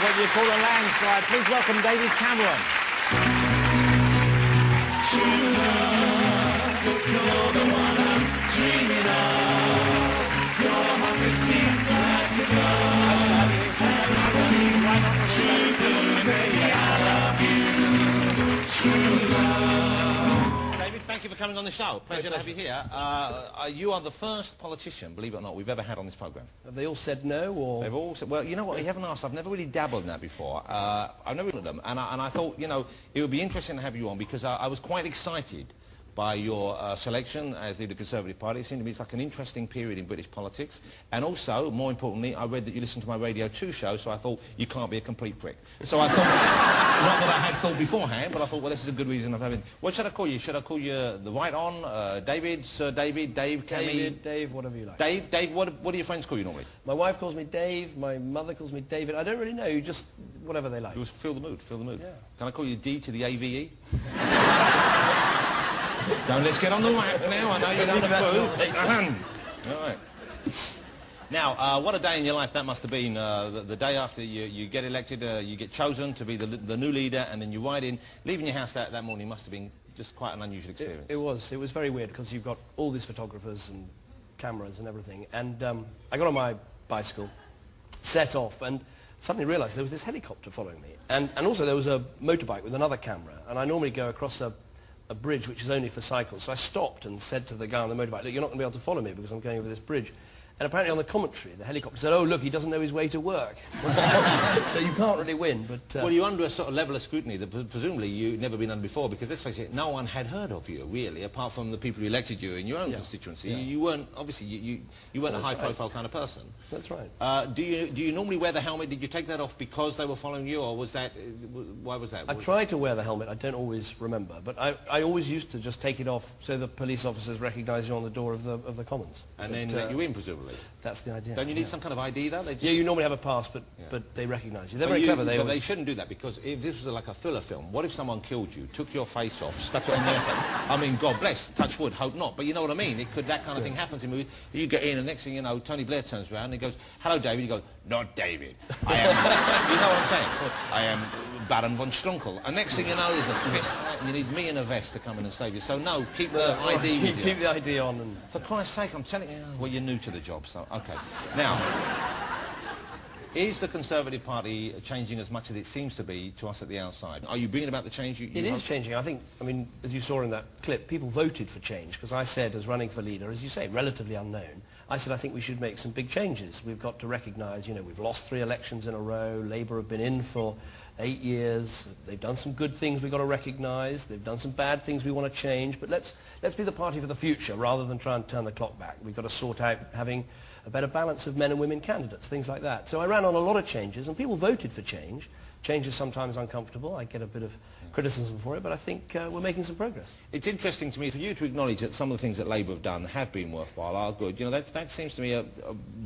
what you call a landslide. Please welcome David Cameron. True love, you're the one I'm dreaming of. Your heart is beat like a glove. True blue, baby, I love you. True love. David, thank you for coming on the show. Pleasure to have you here. You are the first politician, believe it or not, we've ever had on this programme. Have they all said no, or...? They've all said... Well, you know what, you haven't asked. I've never really dabbled in that before. I've never looked at them, and I thought, you know, it would be interesting to have you on, because I was quite excited by your selection as leader of the Conservative Party. It seemed to me it's like an interesting period in British politics. And also, more importantly, I read that you listened to my Radio 2 show, so I thought, you can't be a complete prick. So I thought, not that I had thought beforehand, but I thought, well, this is a good reason of having... What should I call you? Should I call you the right on, David, Sir David, Dave, Cammy? David, Dave, whatever you like. Dave, what do your friends call you normally? My wife calls me Dave, my mother calls me David. I don't really know, just whatever they like. You feel the mood, feel the mood. Yeah. Can I call you D to the AVE? Don't let's get on the lap now. I know you don't approve. All right. Now, what a day in your life that must have been. The day after you get elected, you get chosen to be the new leader, and then you ride in. Leaving your house that morning must have been just quite an unusual experience. It was very weird, because you've got all these photographers and cameras and everything. And I got on my bicycle, set off, and suddenly realised there was this helicopter following me. And also there was a motorbike with another camera. And I normally go across a bridge which is only for cycles. So I stopped and said to the guy on the motorbike, look, you're not going to be able to follow me because I'm going over this bridge. And apparently on the commentary, the helicopter said, oh, look, he doesn't know his way to work. So you can't really win, but... Well, you're under a sort of level of scrutiny that presumably you've never been under before, because let's face it, no one had heard of you, really, apart from the people who elected you in your own constituency. Yeah. You weren't, obviously, you weren't a high-profile kind of person. That's right. Do you normally wear the helmet? Did you take that off because they were following you, or was that... why was that? I try to wear the helmet. I don't always remember, but I always used to just take it off so the police officers recognise you on the door of the Commons. And then let you in, presumably. That's the idea. Don't you need some kind of ID, though? Yeah, you normally have a pass, but they recognise you. They're very clever. But they shouldn't do that, because if this was like a thriller film, what if someone killed you, took your face off, stuck it on their face? I mean, God bless, touch wood, hope not. But you know what I mean? That kind of thing happens in movies. You get in, and next thing you know, Tony Blair turns around and he goes, hello, David. You go, not David. I am... you know what I'm saying? I am Baron von Strunkel. And next thing you know, there's a fist fight, and you need me in a vest to come in and save you. So no, keep the ID with you. Keep the ID on. And for Christ's sake, I'm telling you, well, you're new to the job, so okay. Now, is the Conservative Party changing as much as it seems to be to us at the outside? Are you bringing about the change you It is changing. I think, I mean, as you saw in that clip, people voted for change, because I said, as running for leader, as you say, relatively unknown, I said I think we should make some big changes. We've got to recognise, you know, we've lost 3 elections in a row, Labour have been in for 8 years, they've done some good things we've got to recognise, they've done some bad things we want to change, but let's be the party for the future rather than try and turn the clock back. We've got to sort out having a better balance of men and women candidates, things like that. So I ran on a lot of changes, and people voted for change. Change is sometimes uncomfortable. I get a bit of criticism for it, but I think we're making some progress. It's interesting to me for you to acknowledge that some of the things that Labour have done have been worthwhile, are good. You know, that seems to me a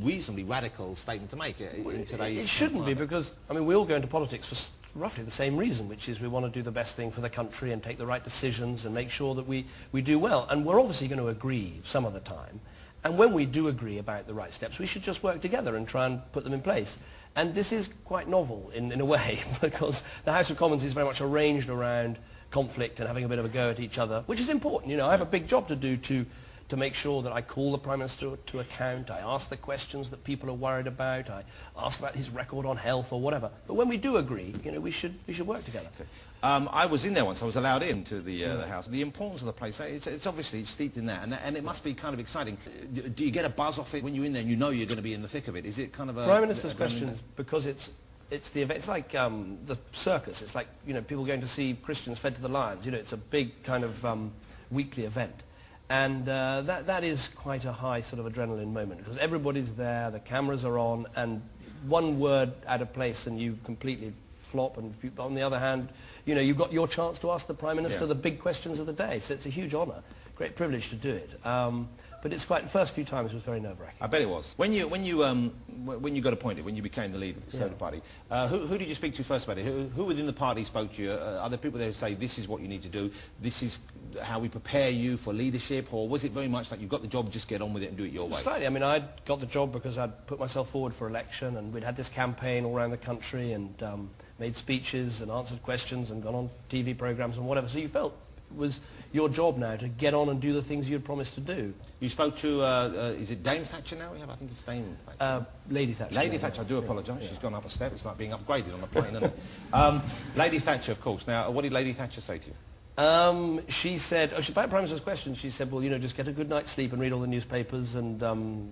reasonably radical statement to make in today's... It shouldn't be, because, I mean, we all go into politics for roughly the same reason, which is we want to do the best thing for the country and take the right decisions and make sure that we do well. And we're obviously going to agree some of the time. And when we do agree about the right steps, we should just work together and try and put them in place. And this is quite novel in a way, because the House of Commons is very much arranged around conflict and having a bit of a go at each other, which is important. You know, I have a big job to do to make sure that I call the Prime Minister to account, I ask the questions that people are worried about, I ask about his record on health or whatever. But when we do agree, you know, we should work together. Okay. I was in there once. I was allowed into the house. The importance of the place, it's obviously steeped in that, and it must be kind of exciting. Do you get a buzz off it when you're in there and you know you're going to be in the thick of it? Is it kind of a... Prime Minister's questions, because it's the event. It's like the circus. It's like, you know, people going to see Christians fed to the lions. You know, it's a big kind of weekly event. And that is quite a high sort of adrenaline moment, because everybody's there, the cameras are on, and one word out of place and you completely flop. And on the other hand, you know, you've got your chance to ask the Prime Minister the big questions of the day. So it's a huge honour, great privilege to do it. But it's quite, the first few times was very nerve-wracking. I bet it was. When you got appointed, when you became the leader of the Conservative Party, who did you speak to first about it? Who within the party spoke to you? Are there people there who say, this is what you need to do, this is how we prepare you for leadership, or was it very much like you got the job, just get on with it and do it your way? Slightly. I mean, I got the job because I'd put myself forward for election, and we'd had this campaign all around the country, and made speeches and answered questions and gone on TV programs and whatever. So you felt it was your job now to get on and do the things you'd promised to do. You spoke to, is it Dame Thatcher now we have? I think it's Dame Thatcher. Lady Thatcher. Lady Thatcher, I do apologise. Yeah. She's gone up a step. It's like being upgraded on a plane, isn't it? Lady Thatcher, of course. Now, what did Lady Thatcher say to you? She said, by Prime Minister's question, she said, well, you know, just get a good night's sleep and read all the newspapers and,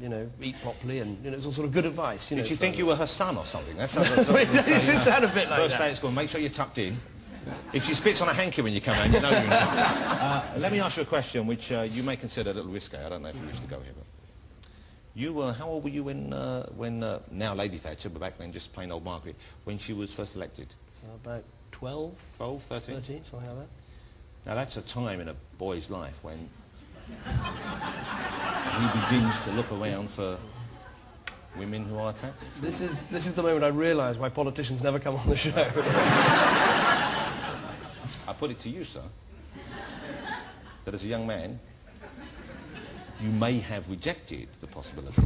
you know, eat properly, and, you know, it's all sort of good advice. You Did know, she think you were her son or something? That sounds it did sound a bit like First that. day at school, make sure you're tucked in. If she spits on a hanky when you come in, you know you're in trouble. Let me ask you a question which you may consider a little risky. I don't know if you wish to go here, but you how old were you when now Lady Thatcher, but back then just plain old Margaret, when she was first elected? So about 12? 12, 13? 13, something like that. Now that's a time in a boy's life when he begins to look around for women who are attractive. This is the moment I realise why politicians never come on the show. I put it to you, sir, that as a young man, you may have rejected the possibility,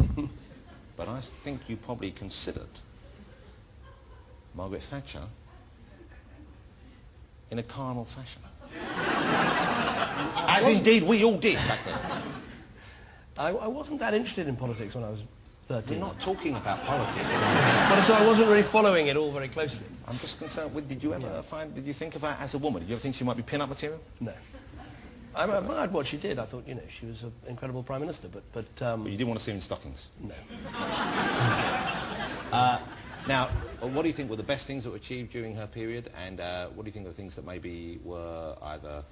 but I think you probably considered Margaret Thatcher in a carnal fashion. As indeed we all did back then. I wasn't that interested in politics when I was 13. We're not talking about politics. But so I wasn't really following it all very closely. I'm just concerned with, did you think of her as a woman? Did you ever think she might be pin-up material? No. I admired what she did. I thought, you know, she was an incredible Prime Minister, but you didn't want to see her in stockings? No. Now, what do you think were the best things that were achieved during her period, and what do you think are the things that maybe were either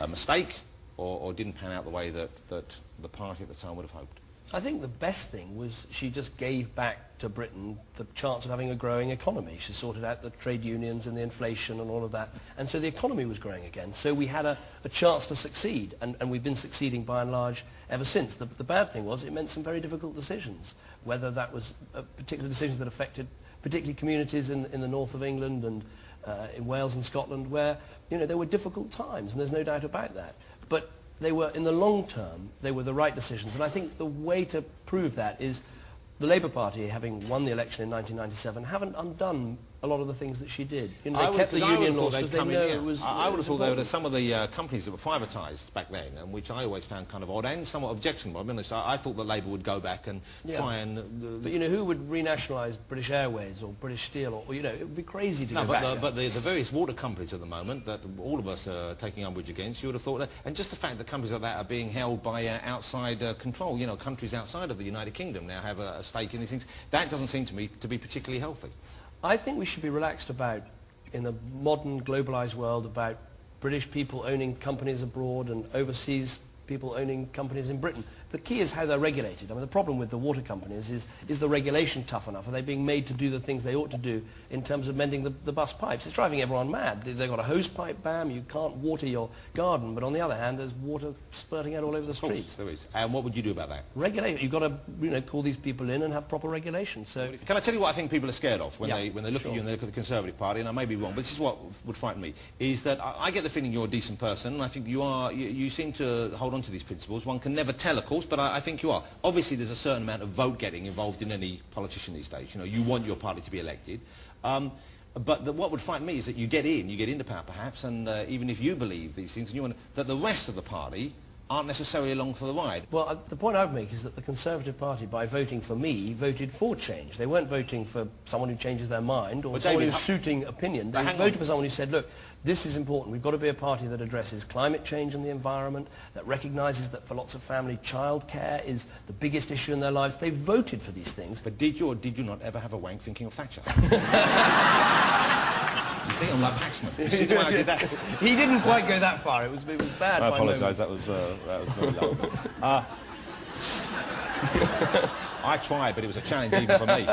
a mistake or didn't pan out the way that the party at the time would have hoped? I think the best thing was she just gave back to Britain the chance of having a growing economy. She sorted out the trade unions and the inflation and all of that, and so the economy was growing again. So we had a chance to succeed, and we've been succeeding by and large ever since. The bad thing was it meant some very difficult decisions, whether that was particular decisions that affected particularly communities in the north of England and in Wales and Scotland, where, you know, there were difficult times, and there's no doubt about that. But they were, in the long term, they were the right decisions. And I think the way to prove that is the Labour Party, having won the election in 1997, haven't undone a lot of the things that she did. You know, they kept the union laws because they know it was I would have thought there were some of the companies that were privatised back then, and which I always found kind of odd and somewhat objectionable. I mean, I thought that Labour would go back and try and... But, you know, who would renationalise British Airways or British Steel? Or, you know, it would be crazy to go back. But the various water companies at the moment that all of us are taking umbrage against, you would have thought that... And just the fact that companies like that are being held by outside control, you know, countries outside of the United Kingdom now have a stake in these things, that doesn't seem to me to be particularly healthy. I think we should be relaxed about, in the modern globalised world, about British people owning companies abroad and overseas people owning companies in Britain. The key is how they're regulated. I mean, the problem with the water companies is the regulation tough enough? Are they being made to do the things they ought to do in terms of mending the bus pipes? It's driving everyone mad. They've got a hose pipe ban, you can't water your garden, but on the other hand, there's water spurting out all over the streets. There is. And what would you do about that? Regulate. You've got to, you know, call these people in and have proper regulation. So, can I tell you what I think people are scared of when they look at you and they look at the Conservative Party, and I may be wrong, but this is what would frighten me, is that I get the feeling you're a decent person, and I think you seem to hold on to these principles. One can never tell, of course, but I think you are. Obviously, there's a certain amount of vote getting involved in any politician these days. You know, you want your party to be elected. But what would frighten me is that you get into power perhaps, and even if you believe these things, and you want that the rest of the party aren't necessarily along for the ride. Well, the point I would make is that the Conservative Party, by voting for me, voted for change. They weren't voting for someone who changes their mind or someone who's suiting opinion. They voted for someone who said, look, this is important. We've got to be a party that addresses climate change and the environment, that recognises that for lots of family, childcare is the biggest issue in their lives. They voted for these things. But did you or did you not ever have a wank thinking of Thatcher? You see, I'm like Paxman. You see the way I did that? He didn't quite go that far. It was bad. I apologise. That was very low. I tried, but it was a challenge even for me.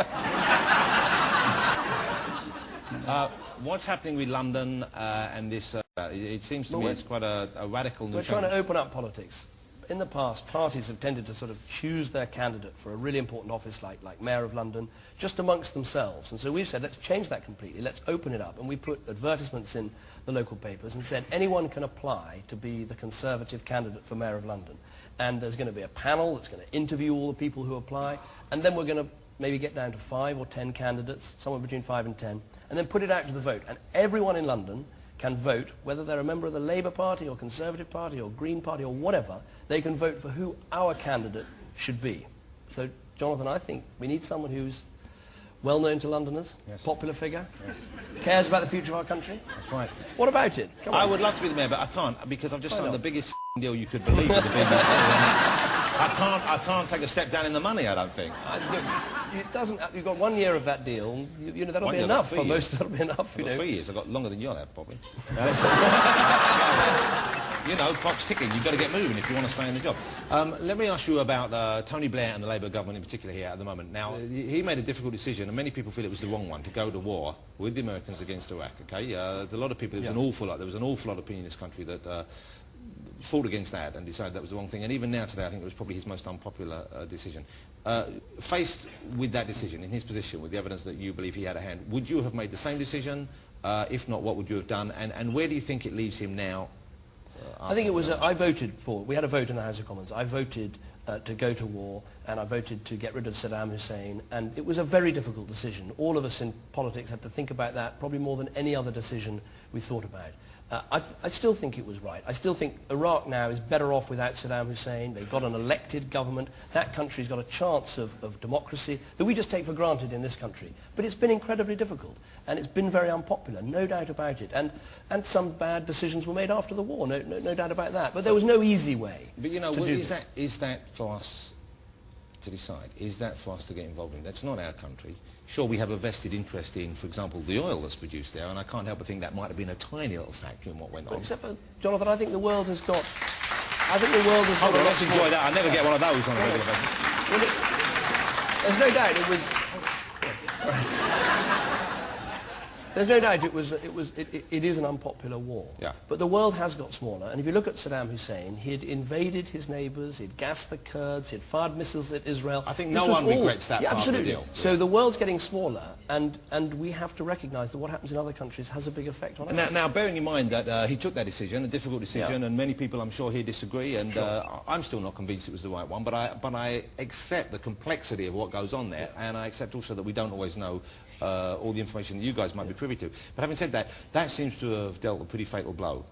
What's happening with London and this? It seems to me it's quite a radical new... We're trying to open up politics. in the past, parties have tended to sort of choose their candidate for a really important office like Mayor of London just amongst themselves. And so we've said, let's change that completely. Let's open it up. And we put advertisements in the local papers and said anyone can apply to be the Conservative candidate for Mayor of London. And there's going to be a panel that's going to interview all the people who apply. And then we're going to maybe get down to 5 or 10 candidates, somewhere between 5 and 10, and then put it out to the vote. And everyone in London can vote, whether they're a member of the Labour Party or Conservative Party or Green Party or whatever, they can vote for who our candidate should be. So, Jonathan, I think we need someone who's well known to Londoners, yes. Popular figure, yes. Cares about the future of our country. That's right. What about it? Come on. I would love to be the mayor, but I can't, because I've just signed the biggest deal you could believe with the BBC. I can't take a step down in the money, I don't think. It doesn't. You've got 1 year of that deal. You know, that'll be enough for most. That'll be enough. I've got 3 years. I've got longer than you'll have, probably. You know, clock's ticking. You've got to get moving if you want to stay in the job. Let me ask you about Tony Blair and the Labour government in particular here at the moment. Now, he made a difficult decision, and many people feel it was the wrong one, to go to war with the Americans against Iraq. Okay, there's a lot of people. There was an awful lot of opinion in this country that fought against that and decided that was the wrong thing. And even now today, I think it was probably his most unpopular decision. Faced with that decision, in his position, with the evidence that you believe he had a hand, would you have made the same decision? If not, what would you have done? And where do you think it leaves him now? I think it was, I voted for, we had a vote in the House of Commons. I voted to go to war, and I voted to get rid of Saddam Hussein, and it was a very difficult decision. All of us in politics had to think about that, probably more than any other decision we thought about. I still think it was right. I still think Iraq now is better off without Saddam Hussein. They've got an elected government. That country's got a chance of democracy that we just take for granted in this country. But it's been incredibly difficult, and it's been very unpopular, no doubt about it. And some bad decisions were made after the war, no doubt about that. But there was no easy way. But you know, to do this. Is that for us to decide? Is that for us to get involved in? That's not our country. Sure, we have a vested interest in, for example, the oil that's produced there, and I can't help but think that might have been a tiny little factor in what went on. Except for, Jonathan, I think the world has got... I think the world has got... Oh, well, let's enjoy that. I never get one of those on a regular basis. Well, there's no doubt it was... There's no doubt it is an unpopular war. Yeah. But the world has got smaller, and if you look at Saddam Hussein, he had invaded his neighbours, he'd gassed the Kurds, he'd fired missiles at Israel. I think no one regrets that part absolutely. of the deal. So the world's getting smaller, and we have to recognise that what happens in other countries has a big effect on us. Now, bearing in mind that he took that decision, a difficult decision, and many people, I'm sure, here disagree, and I'm still not convinced it was the right one, but I accept the complexity of what goes on there, and I accept also that we don't always know all the information that you guys might be privy to. But having said that, that seems to have dealt a pretty fatal blow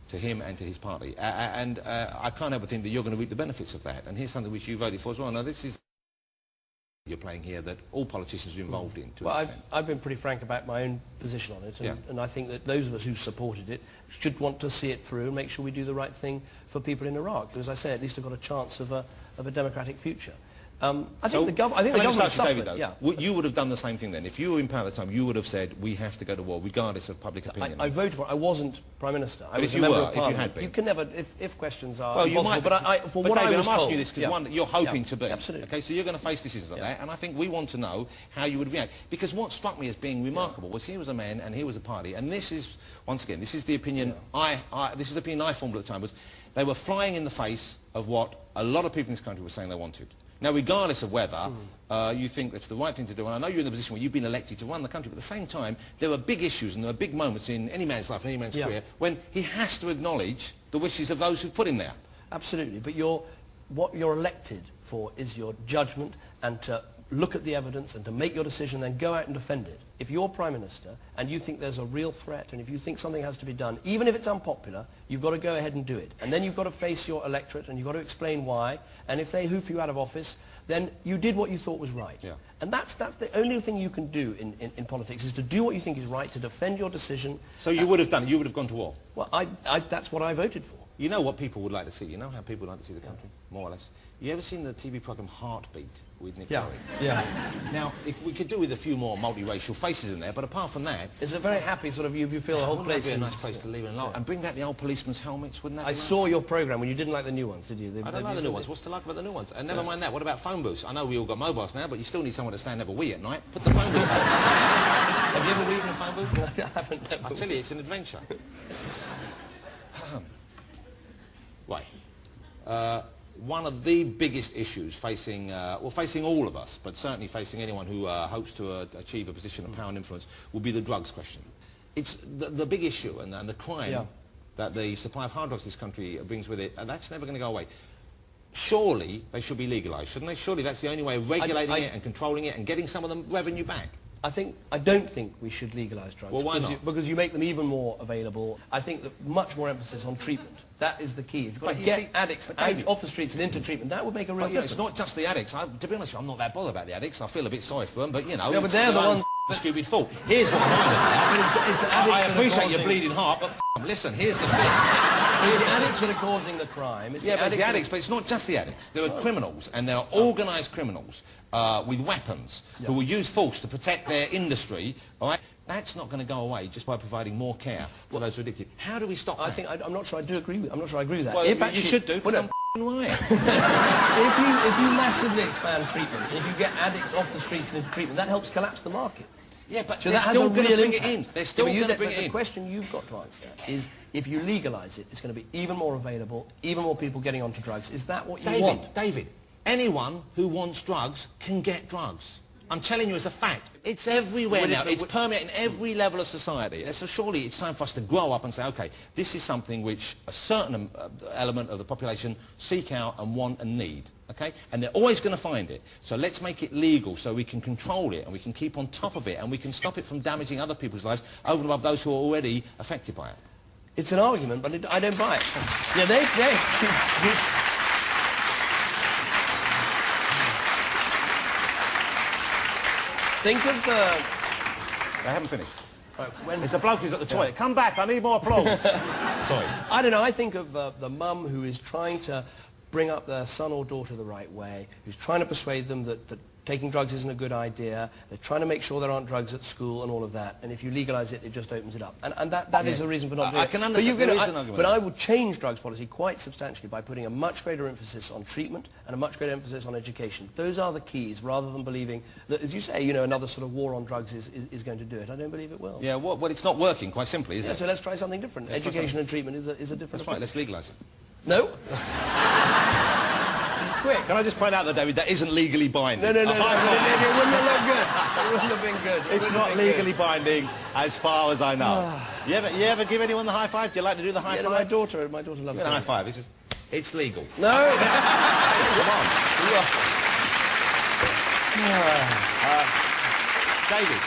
to him and to his party. And I can't help but think that you're going to reap the benefits of that. And here's something which you voted for as well. Now, this is you're playing here that all politicians are involved in, to an extent. I've been pretty frank about my own position on it, and I think that those of us who supported it should want to see it through and make sure we do the right thing for people in Iraq. Because, as I say, at least have got a chance of a democratic future. I think the government suffered. David, you would have done the same thing then. If you were in power at the time, you would have said, we have to go to war, regardless of public opinion. I voted for it. I wasn't Prime Minister. I was if a member were, of Parliament. if you had been. You can never, if questions are well, impossible, you might, but David, I was I'm asking told, you this because one, you're hoping to be. Absolutely. Okay, so you're going to face decisions like that, and I think we want to know how you would react. Because what struck me as being remarkable was he was a man and he was a party, and this is, once again, this is the opinion this is the opinion I formed at the time, was they were flying in the face of what a lot of people in this country were saying they wanted. Now, regardless of whether you think that's the right thing to do, and I know you're in the position where you've been elected to run the country, but at the same time, there are big issues and there are big moments in any man's life and any man's career when he has to acknowledge the wishes of those who've put him there. Absolutely, but what you're elected for is your judgment and to look at the evidence and to make your decision, then go out and defend it. If you're Prime Minister and you think there's a real threat and if you think something has to be done, even if it's unpopular, you've got to go ahead and do it. And then you've got to face your electorate and you've got to explain why. And if they hoof you out of office, then you did what you thought was right. Yeah. And that's the only thing you can do in politics, is to do what you think is right, to defend your decision. So you would have done it, you would have gone to war? Well, that's what I voted for. You know what people would like to see, you know how people like to see the country, more or less. You ever seen the TV programme Heartbeat with Nick Berry? Yeah. Now, if we could do with a few more multiracial faces in there, but apart from that... It's a very happy sort of, you feel the whole place... Wouldn't that be a nice place to leave it and bring back the old policemen's helmets, wouldn't that be nice? I saw your programme when you didn't like the new ones, did you? I don't like the new ones. What's to like about the new ones? And never mind that, what about phone booths? I know we all got mobiles now, but you still need someone to stand over wee at night. Put the phone booth back. Have you ever weed in a phone booth? I haven't. I tell you, it's an adventure. Right. one of the biggest issues facing, well, facing all of us, but certainly facing anyone who hopes to achieve a position of power and influence, will be the drugs question. It's the big issue and the crime that the supply of hard drugs in this country brings with it, and that's never going to go away. Surely they should be legalised, shouldn't they? Surely that's the only way of regulating it and controlling it and getting some of the revenue back. I don't think we should legalise drugs. Well, why not? Because you make them even more available. I think that much more emphasis on treatment. That is the key. If you've got to get addicts out off the streets and into treatment, that would make a real difference. It's not just the addicts. To be honest, I'm not that bothered about the addicts. I feel a bit sorry for them, but you know, yeah, but they're the ones. Stupid fault. Here's what I'm about. I appreciate your bleeding heart, but listen, here's the thing. It's the addicts that are causing the crime. It's yeah, but it's the addicts, but it's not just the addicts. There are criminals, and there are organised criminals with weapons who will use force to protect their industry, all right? That's not going to go away just by providing more care for those who are addicted. How do we stop that? I'm not sure I do agree with. I'm not sure I agree with that. Well, you should do. Well, lying. if you massively expand treatment, if you get addicts off the streets and into treatment, that helps collapse the market. Yeah, but so they're still going to bring impact. it in. They're still going to bring it in. The question you've got to answer is, if you legalise it, it's going to be even more available, even more people getting onto drugs. Is that what you want? David, anyone who wants drugs can get drugs. I'm telling you as a fact. It's everywhere now. It's permeating every level of society. So surely it's time for us to grow up and say, OK, this is something which a certain element of the population seek out and want and need. OK? And they're always going to find it. So let's make it legal so we can control it and we can keep on top of it and we can stop it from damaging other people's lives over and above those who are already affected by it. It's an argument, but I don't buy it. Yeah, think of the... I haven't finished. Right, it's a bloke who's at the toilet. Come back, I need more applause. Sorry. I don't know, I think of the mum who is trying to bring up their son or daughter the right way, who's trying to persuade them that taking drugs isn't a good idea, they're trying to make sure there aren't drugs at school and all of that, and if you legalise it, it just opens it up. And that is a reason for not doing it. I can understand there is an argument. But I would change drugs policy quite substantially by putting a much greater emphasis on treatment and a much greater emphasis on education. Those are the keys, rather than believing that, as you say, you know, another sort of war on drugs is going to do it. I don't believe it will. Yeah, well, it's not working, quite simply, is it? So let's try something different. Education and treatment is a different approach. That's right, let's legalise it. No. Quick. Can I just point out that, David, that isn't legally binding? No. It wouldn't have looked good. It wouldn't have been good. It's not legally binding, as far as I know. You ever give anyone the high five? Do you like to do the high five? My daughter loves the high five. It's legal. No. Come on. David.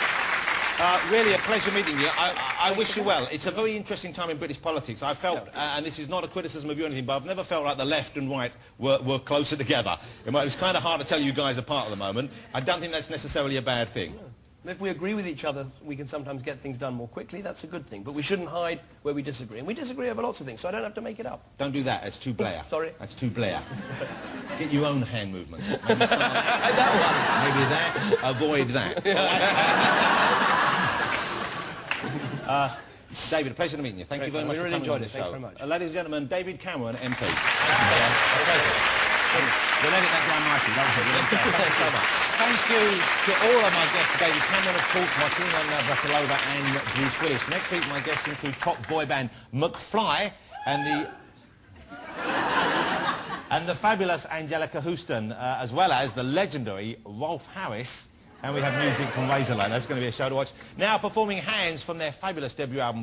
Really a pleasure meeting you. I wish you well. It's a very interesting time in British politics. I felt, and this is not a criticism of you or anything, but I've never felt like the left and right were closer together. It was kind of hard to tell you guys apart at the moment. I don't think that's necessarily a bad thing. If we agree with each other, we can sometimes get things done more quickly. That's a good thing. But we shouldn't hide where we disagree. And we disagree over lots of things, so I don't have to make it up. Don't do that. It's too Blair. Sorry? That's too Blair. Get your own hand movements. Maybe that one. Maybe that. Avoid that. David, a pleasure to meet you. Thank you very much for coming on the show. Ladies and gentlemen, David Cameron, MP. We'll edit that down nicely, don't we? Thank you so much. Thank you to all of my guests, David Cameron, of course, Martina Navratilova and Bruce Willis. Next week, my guests include top boy band McFly and the fabulous Angelica Houston, as well as the legendary Rolf Harris. And we have music from Razorline. That's going to be a show to watch. Now performing Hands from their fabulous debut album,